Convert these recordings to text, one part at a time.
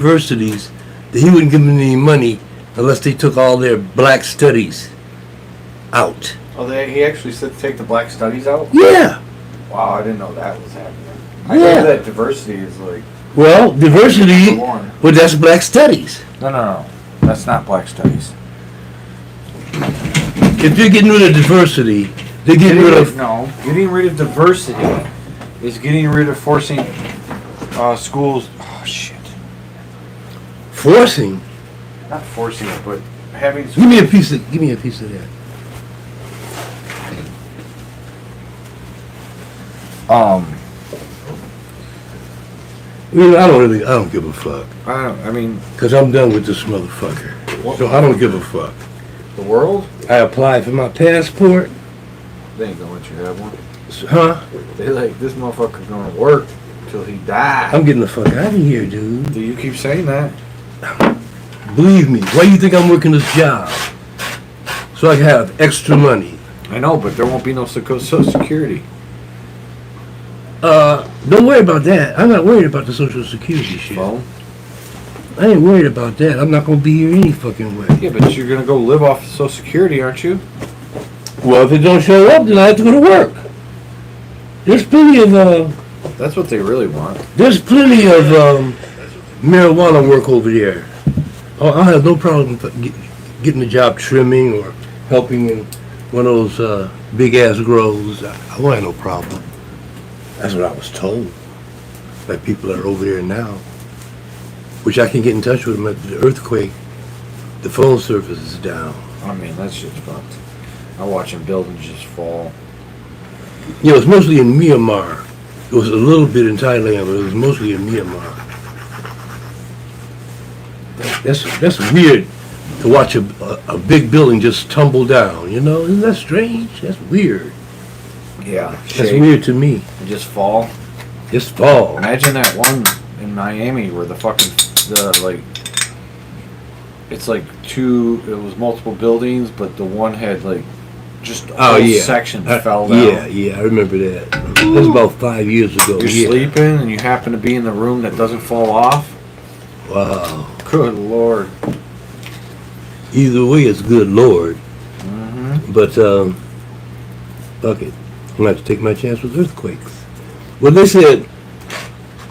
universities that he wouldn't give them any money unless they took all their black studies out. Oh, he actually said take the black studies out? Yeah. Wow, I didn't know that was happening. I know that diversity is like... Well, diversity, well, that's black studies. No. That's not black studies. If you're getting rid of diversity, they're getting rid of... No, getting rid of diversity is getting rid of forcing schools... Oh, shit. Forcing? Not forcing it, but having... Give me a piece of that. I don't give a fuck. Because I'm done with this motherfucker. So I don't give a fuck. The world? I applied for my passport. They ain't gonna let you have one. Huh? They like, this motherfucker's gonna work till he dies. I'm getting the fuck out of here, dude. Do you keep saying that? Believe me. Why do you think I'm working this job? So I can have extra money. I know, but there won't be no Social Security. Don't worry about that. I'm not worried about the Social Security shit. Well, I ain't worried about that. I'm not gonna be here any fucking way. yeah, but you're gonna go live off Social Security, aren't you? Well, if it don't show up, then I have to go to work. There's plenty of That's what they really want. there's plenty of marijuana work over there. Oh, I have no problem getting a job trimming or helping in one of those big ass grows. I won't have no problem. That's what I was told. Like people that are over there now, which I can get in touch with them at the earthquake. The phone service is down. I mean, that shit's fucked. I'm watching buildings just fall. You know, it's mostly in Myanmar. It was a little bit in Thailand, but it was mostly in Myanmar. That's weird to watch a big building just tumble down. You know, isn't that strange? That's weird. Yeah, That's weird to me. And just fall. Just fall. Imagine that one in Miami where it's like it was multiple buildings, but the one had like just a whole section fell down. Yeah, I remember that. That was about 5 years ago. You're sleeping and you happen to be in the room that doesn't fall off. Wow. Good Lord. Either way, it's good Lord. Mm-hmm. But, fuck it. I'm going to have to take my chance with earthquakes. Well, they said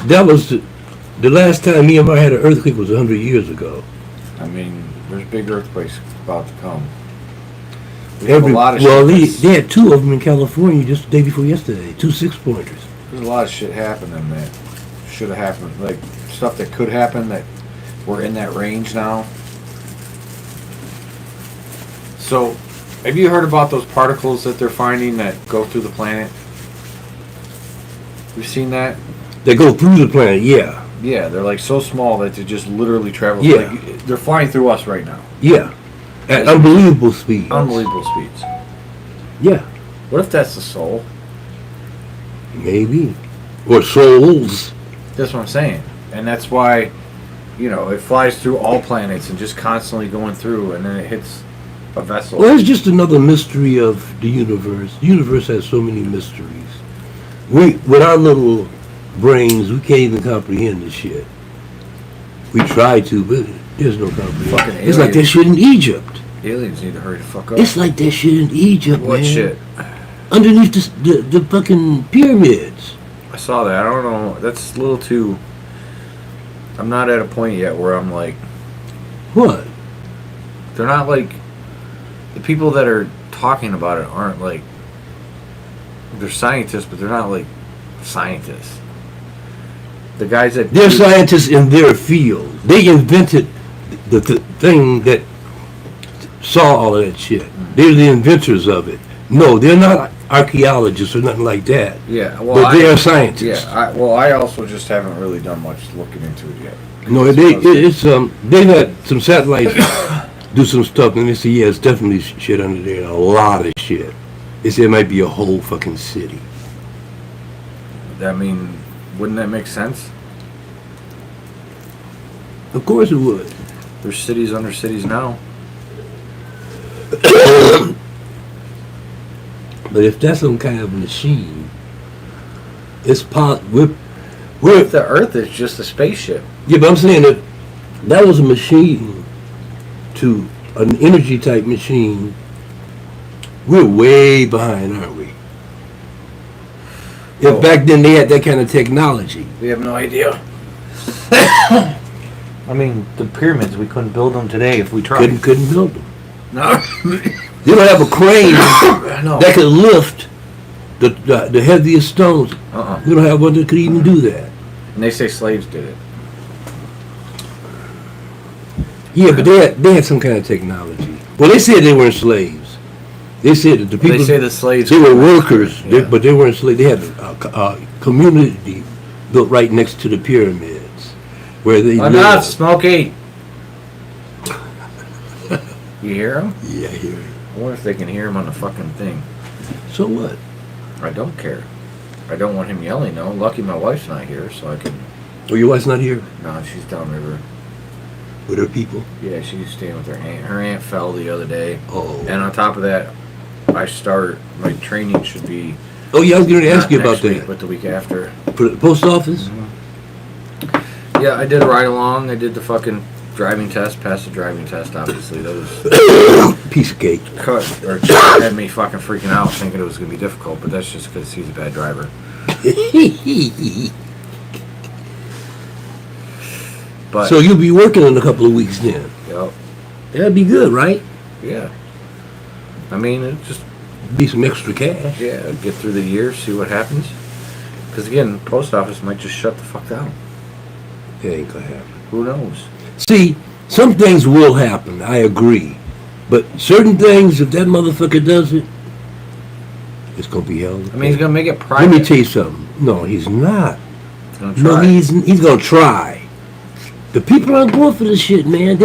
that was the last time Myanmar had an earthquake was 100 years ago. I mean, there's big earthquakes about to come. We have a lot of they had two of them in California just the day before yesterday. 2 6-pointers. There's a lot of shit happening that should have happened. Like, stuff that could happen that we're in that range now. So, have you heard about those particles that they're finding that go through the planet? You've seen that? They go through the planet, yeah. Yeah, they're like so small that they just literally travel. Yeah. Like, they're flying through us right now. Yeah. At unbelievable speeds. Unbelievable speeds. Yeah. What if that's the soul? Maybe. Or souls. That's what I'm saying. And that's why, it flies through all planets and just constantly going through, and then it hits a vessel. Well, it's just another mystery of the universe. The universe has so many mysteries. With our little brains, we can't even comprehend this shit. We try to, but there's no comprehension. It's like that shit in Egypt. Aliens need to hurry the fuck up. It's like that shit in Egypt, What man. shit? Underneath the fucking pyramids. I saw that. I don't know. That's a little too... I'm not at a point yet where I'm like... What? They're not like... The people that are talking about it aren't like... They're scientists, but they're not like scientists. The guys that... They're scientists in their field. They invented the thing that saw all of that shit. They're the inventors of it. No, they're not archaeologists or nothing like that. Yeah, well, but they are scientists. Yeah, I also just haven't really done much looking into it yet. No, they've had some satellites do some stuff, and they say, yeah, it's definitely shit under there, a lot of shit. They say it might be a whole fucking city. I mean, wouldn't that make sense? Of course it would. There's cities under cities now. But if that's some kind of machine, it's we're What if the Earth is just a spaceship? yeah, but I'm saying that That was a machine to an energy type machine. We're way behind, aren't we? If back then they had that kind of technology. We have no idea. I mean, the pyramids, we couldn't build them today if we tried. Couldn't build them. No. They don't have a crane that could lift the heaviest stones. We don't have one that could even do that. And they say slaves did it. Yeah, but they had some kind of technology. Well, they said they weren't slaves. They said that the people. They say the slaves. They were workers, Yeah. but they weren't slaves. They had a community built right next to the pyramids, where they Enough, lived. Smokey. You hear them? Yeah, I hear it. I wonder if they can hear him on the fucking thing. So what? I don't care. I don't want him yelling, though. Lucky my wife's not here, so I can... Oh, your wife's not here No, she's downriver. with her people. Yeah, she's staying with her aunt. Her aunt fell the other day. Oh. And on top of that, my training should be... Oh yeah, I was going to ask not you about next week, that. but the week after. For the post office. Yeah, I did a ride along. I did the fucking driving test. Passed the driving test, obviously. That was... Piece of cake. cut or had me fucking freaking out thinking it was going to be difficult, but that's just because he's a bad driver. But So you'll be working in a couple of weeks then. yep, That'd be good, right? yeah. I mean, it just Be some extra cash. get through the year, see what happens. Because again, post office might just shut the fuck down. It ain't gonna happen. Who knows? See, some things will happen. I agree, but certain things, if that motherfucker does it, it's gonna be held. I mean, he's gonna make it private. Let me tell you something. No, he's not. He's gonna No, try. he's gonna try. The people aren't going for this shit, man.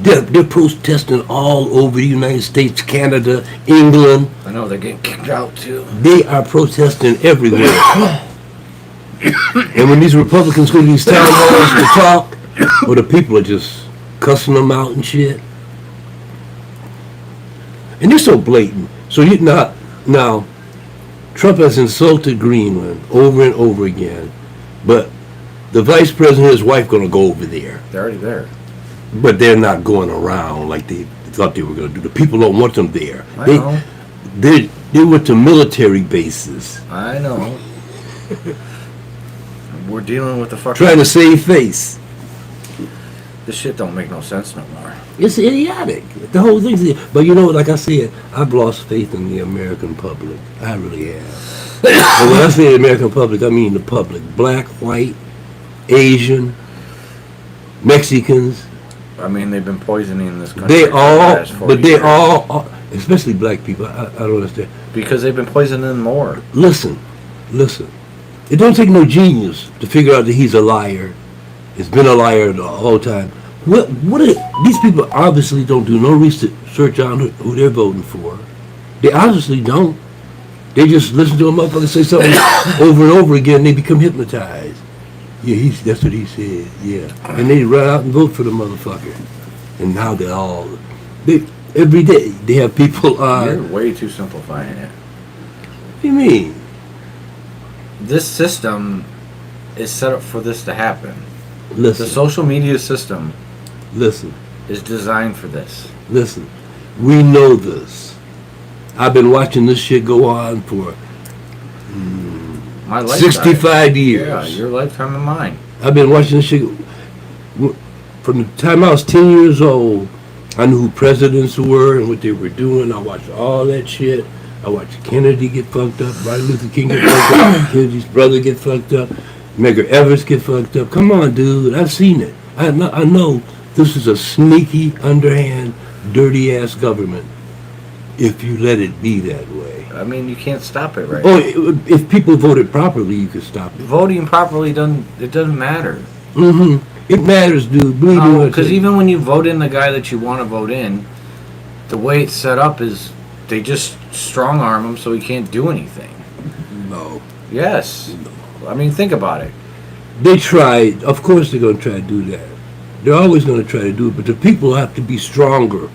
They're protesting all over the United States, Canada, England. I know they're getting kicked out too. They are protesting everywhere. And when these Republicans go to these town halls to talk, well, the people are just cussing them out and shit. And they're so blatant. So now, Trump has insulted Greenland over and over again, but the vice president and his wife going to go over there. They're already there. But they're not going around like they thought they were going to do. The people don't want them there. I know. They went to military bases I know. We're dealing with the fucking... trying to save face. This shit don't make no sense no more. It's idiotic. The whole thing's... But you know, like I said, I've lost faith in the American public. I really have. And when I say the American public, I mean the public. Black, white, Asian, Mexicans. I mean, they've been poisoning this country. They for the all... last 40 But they years. all... Especially black people. I don't understand. Because they've been poisoning more. Listen. It don't take no genius to figure out that he's a liar. It's been a liar the whole time. These people obviously don't do no research on who they're voting for. They obviously don't. They just listen to a motherfucker say something over and over again. And they become hypnotized. Yeah, that's what he said. Yeah, and they run out and vote for the motherfucker. And now every day they have people. You're way too simplifying it. What do you mean? This system is set up for this to happen. The Listen. social media system Listen. is designed for this. Listen, we know this. I've been watching this shit go on for My lifetime. 65 years. Yeah, your lifetime and mine. I've been watching this shit from the time I was 10 years old. I knew who presidents were and what they were doing. I watched all that shit. I watched Kennedy get fucked up, Martin Luther King get fucked up, Kennedy's brother get fucked up, Medgar Evers get fucked up. Come on, dude. I've seen it. I know this is a sneaky, underhand, dirty-ass government if you let it be that way. I mean, you can't stop it, right? Oh, if people voted properly, you could stop it. Voting properly doesn't matter. Mm-hmm. It matters, dude. Believe me. Because even when you vote in the guy that you want to vote in, the way it's set up is they just strong arm him so he can't do anything. No. Yes. I mean, think about it. They tried. Of course they're going to try to do that. They're always going to try to do it, but the people have to be stronger.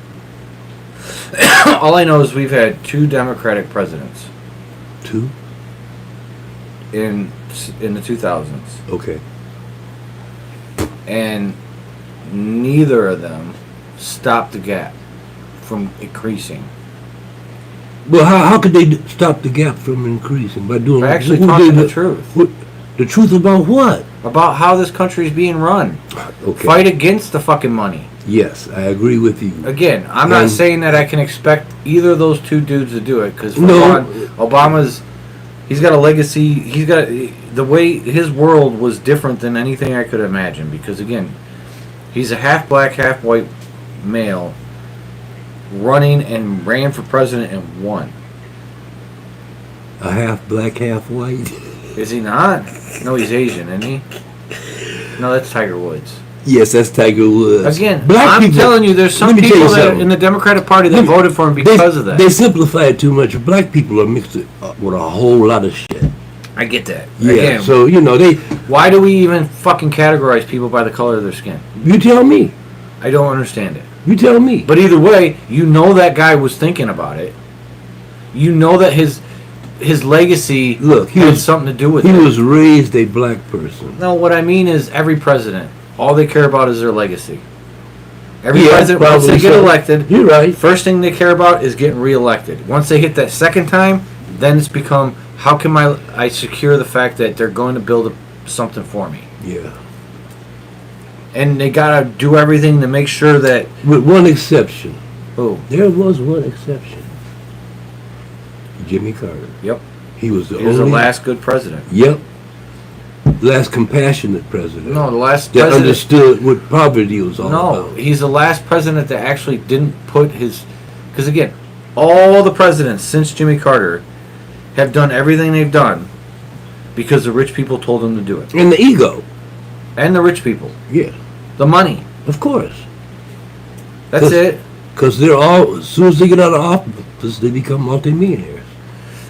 All I know is we've had 2 Democratic presidents Two? in the 2000s. Okay. And neither of them stopped the gap from increasing. Well, how could they stop the gap from increasing by doing? By actually who talking did the truth. The truth about what? About how this country is being run. Okay. Fight against the fucking money. Yes, I agree with you. Again, I'm not saying that I can expect either of those two dudes to do it, because No. Obama's, he's got a legacy. He's got the way his world was different than anything I could imagine. Because again, he's a half black, half white male running and ran for president and won. A half black, half white. Is he not? No, he's Asian, isn't he? No, that's Tiger Woods. Yes, that's Tiger Woods. Again, black I'm people, telling you, there's some let me tell people you that something. in the Democratic Party that voted for him because of that. They simplify it too much. Black people are mixed up with a whole lot of shit. I get that. Yeah, Again, so, they... why do we even fucking categorize people by the color of their skin? You tell me. I don't understand it. You tell me. But either way, you know that guy was thinking about it. You know that his legacy had something to do with it. He was raised a black person. No, what I mean is every president, all they care about is their legacy. Every Yeah, president, once they get so. elected, You're right. first thing they care about is getting reelected. Once they hit that second time, then it's become, how can I secure the fact that they're going to build something for me? Yeah. And they gotta do everything to make sure that... With one exception. Oh, There was one exception. Jimmy Carter. yep. He was the He was the only... last good president. Yep. Last compassionate president. No, the last that president... understood what poverty was all No, about. he's the last president that actually didn't put his... Because again, all the presidents since Jimmy Carter have done everything they've done because the rich people told them to do it. And the ego. And the rich people. Yeah. The money. Of course. That's it. Because they're all, as soon as they get out of office, they become multimillionaires.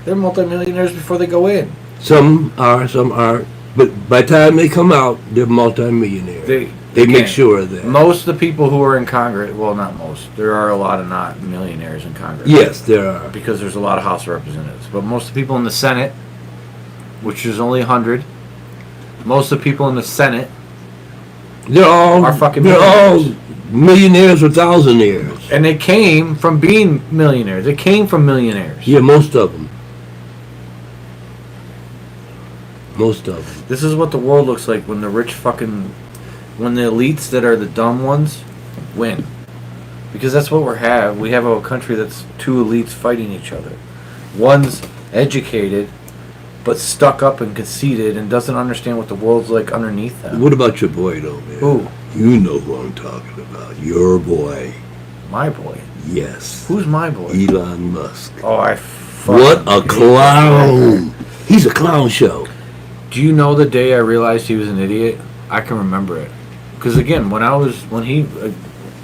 They're multimillionaires before they go in. Some are, some aren't. But by the time they come out, they're multimillionaires. They again, make sure of that. Most of the people who are in Congress, well, not most, there are a lot of not millionaires in Congress. Yes, there are. Because there's a lot of House of Representatives. But most of the people in the Senate, which is only 100, most of the people in the Senate They're all are fucking They're millionaires. all millionaires or thousandaires. And they came from being millionaires. They came from millionaires. Yeah, most of them. Most of them. This is what the world looks like when the rich fucking... When the elites that are the dumb ones win. Because that's what we have. We have a country that's two elites fighting each other. One's educated, but stuck up and conceited and doesn't understand what the world's like underneath them. What about your boy, though, man? Who? You know who I'm talking about. Your boy. My boy. Yes. Who's my boy? Elon Musk. Oh, I What fucking a hate clown. He's a clown show. Do you know the day I realized he was an idiot? I can remember it. Because again,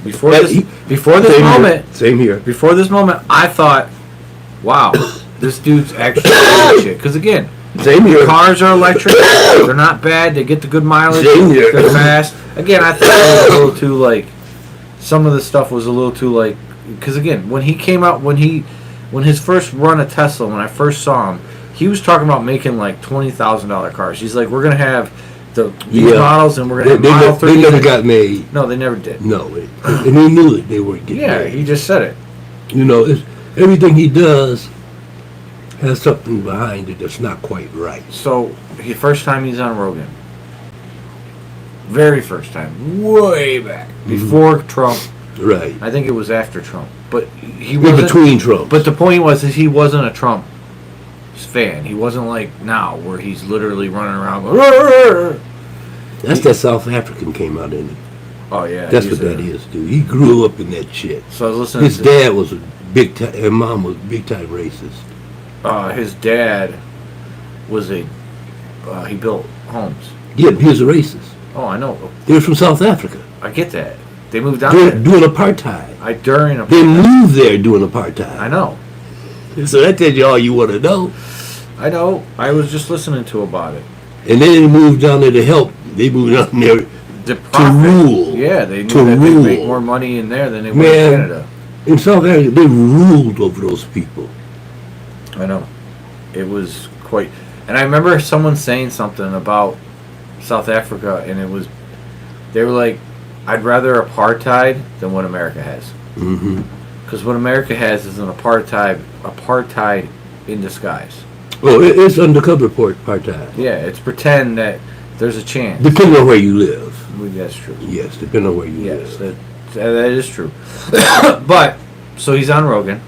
before Same here. before this moment, I thought, wow, this dude's actually doing shit. Because again, Same here. cars are electric. They're not bad. They get the good mileage. Same here. They're fast. Again, I thought it was a little too like. Some of the stuff was a little too like. Because again, when he came out, when his first run of Tesla, when I first saw him, he was talking about making like $20,000 cars. He's like, we're gonna have these models, and we're gonna have Model 3. They never got made. No, they never did. No, and he knew it. They weren't getting Yeah, made. he just said it. You know, everything he does has something behind it that's not quite right. So, the first time he's on Rogan. Very first time. Way back. Before Trump. Right. I think it was after Trump. But he In wasn't... between Trump. But the point was is he wasn't a Trump fan. He wasn't like now, where he's literally running around going... "Rrr!" That's that South African came out in it. Oh, yeah. That's what that is, dude. He grew up in that shit. So I was listening His to... dad was a big time, and mom was big time racist. His dad was a... he built homes. Yeah, he was a racist. Oh, I know. They were from South Africa. I get that. They moved down there. Doing apartheid. During a... They moved there doing apartheid. I know. So that tells you all you want to know. I know. I was just listening to about it. And they didn't move down there to help. They moved down there The to profit. rule. Yeah, they knew To that rule. they'd make more money in there than they would in Man. Canada. In South Africa, they ruled over those people. I know. It was quite... And I remember someone saying something about South Africa, and it was... They were like, I'd rather apartheid than what America has. Mm-hmm. Because what America has is an apartheid in disguise. Oh, it's undercover apartheid. Yeah, it's pretend that there's a chance. Depending on where you live. Well, that's true. Yes, depending on where you Yes, live. that is true. But, so he's on Rogan,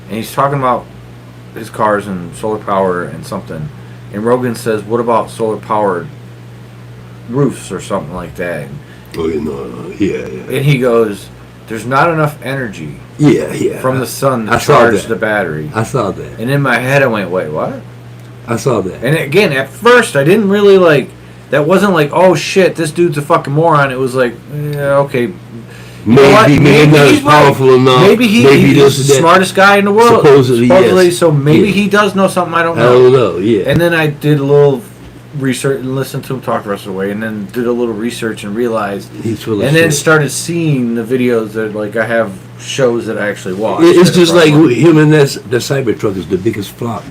and he's talking about his cars and solar power and something. And Rogan says, what about solar powered roofs or something like that? Oh, you know, yeah. And he goes, there's not enough energy Yeah. from the sun to I saw charge that. the battery. I saw that. And in my head, I went, wait, what? I saw that. And again, at first, I didn't really that wasn't like, oh shit, this dude's a fucking moron. It was like, yeah, okay. Maybe not as powerful enough. Maybe he's the smartest guy in the world. Supposedly, yes. So maybe Yeah. he does know something I don't I know. don't know, yeah. And then I did a little research and listened to him talk the rest of the way, and then did a little research and realized, He's full of and then shit. started seeing the videos that I have shows that I actually watch. It's that just are like from- him and the Cybertruck is the biggest flop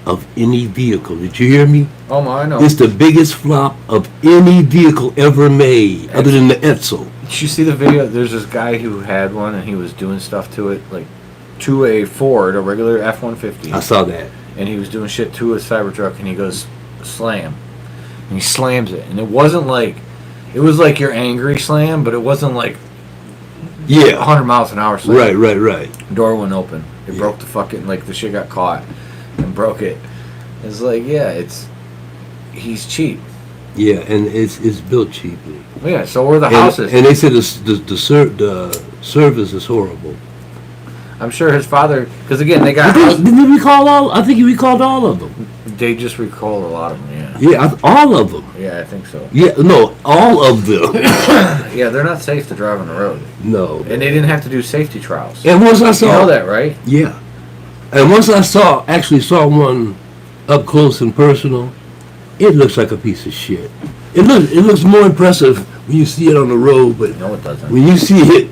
of any vehicle. Did you hear me? Oh, I know. It's the biggest flop of any vehicle ever made, other than the Edsel. Did you see the video? There's this guy who had one, and he was doing stuff to it, like to a Ford, a regular F-150. I saw that. And he was doing shit to a Cybertruck, and he goes, slam. And he slams it. And it wasn't like, it was like your angry slam, but it wasn't like Yeah. 100 miles an hour slam. Right. Door went open. It Yeah. broke the fucking, the shit got caught and broke it. It's like, yeah, he's cheap. Yeah, and it's built cheaply. Yeah, so were the houses. And they said the service is horrible. I'm sure his father, because again, they got, Didn't he recall all? I think he recalled all of them. they just recalled a lot of them, yeah. Yeah, all of them. Yeah, I think so. Yeah, no, all of them. Yeah, they're not safe to drive on the road. No. And they didn't have to do safety trials. And once I saw, You know that, right? Yeah. And once I actually saw one up close and personal, it looks like a piece of shit. It looks more impressive when you see it on the road, but No, it doesn't. when you see it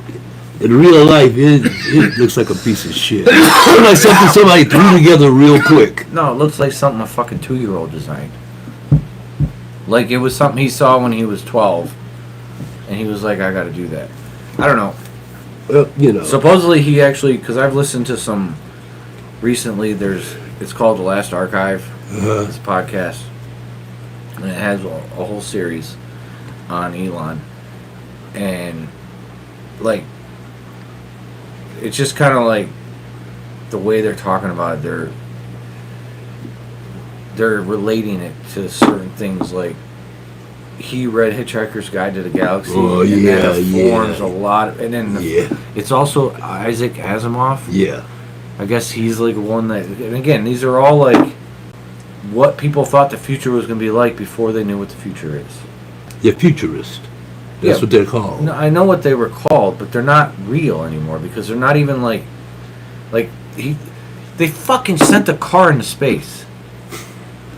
in real life, it looks like a piece of shit. Like something somebody threw together real quick. No, it looks like something a fucking 2-year-old designed. Like it was something he saw when he was 12, and he was like, I gotta do that. I don't know. Well, you know. Supposedly he actually, because I've listened to some recently, it's called The Last Archive. It's a podcast. And it has a whole series on Elon. And, it's just kind of like the way they're talking about it, they're relating it to certain things. Like, he read Hitchhiker's Guide to the Galaxy, Oh, and yeah, that informs yeah. a lot. And then it's also Isaac Asimov. Yeah. I guess he's like one that, and again, these are all like what people thought the future was going to be like before they knew what the future is. They're futurist. That's Yeah. what they're called. No, I know what they were called, but they're not real anymore because they're not even like they fucking sent a car into space.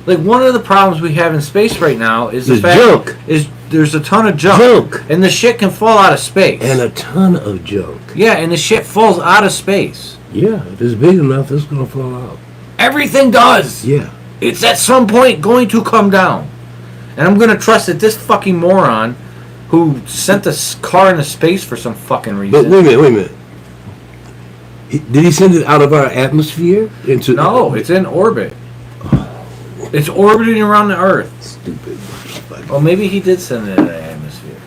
Like, one of the problems we have in space right now is the There's fact junk. is there's a ton of junk. And the shit can fall out of space. And a ton of junk. Yeah, and the shit falls out of space. Yeah, if it's big enough, it's going to fall out. Everything does. Yeah. It's at some point going to come down. And I'm going to trust that this fucking moron who sent this car into space for some fucking reason. But wait a minute. Did he send it out of our atmosphere? No, it's in orbit. It's orbiting around the Earth. Stupid. Well, maybe he did send it into the atmosphere.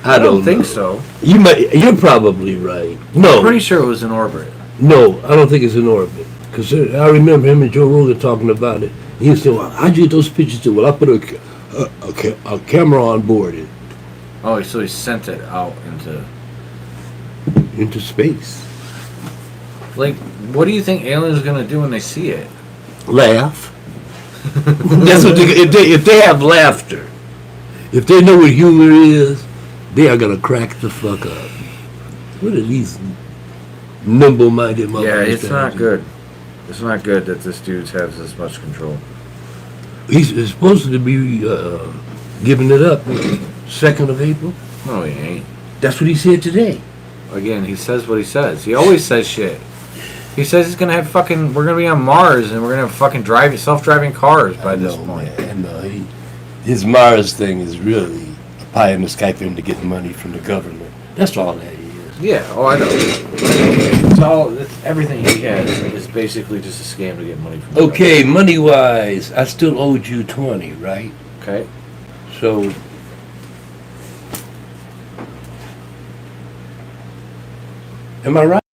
I don't think know. so. You're probably right. No. I'm pretty sure it was in orbit. No, I don't think it's in orbit. Because I remember him and Joe Rogan talking about it. He said, well, how'd you get those pictures to? Well, I put a camera on board it. Oh, so he sent it out Into space. Like, what do you think aliens are going to do when they see it? Laugh. That's what if they have laughter, if they know what humor is, they are going to crack the fuck up. What are these nimble-minded motherfuckers? Yeah, it's not good. It's not good that this dude has this much control. He's supposed to be giving it up 2nd of April. No, he ain't. That's what he said today. Again, he says what he says. He always says shit. He says he's gonna have fucking. We're gonna be on Mars and we're gonna have fucking self-driving cars by this point. And his Mars thing is really a pie in the sky for him to get money from the government. That's all that is. Yeah, oh, I know. It's all, everything he has is basically just a scam to get money from the Okay, money-wise, I still owed you 20, right? government. Okay? So, am I right?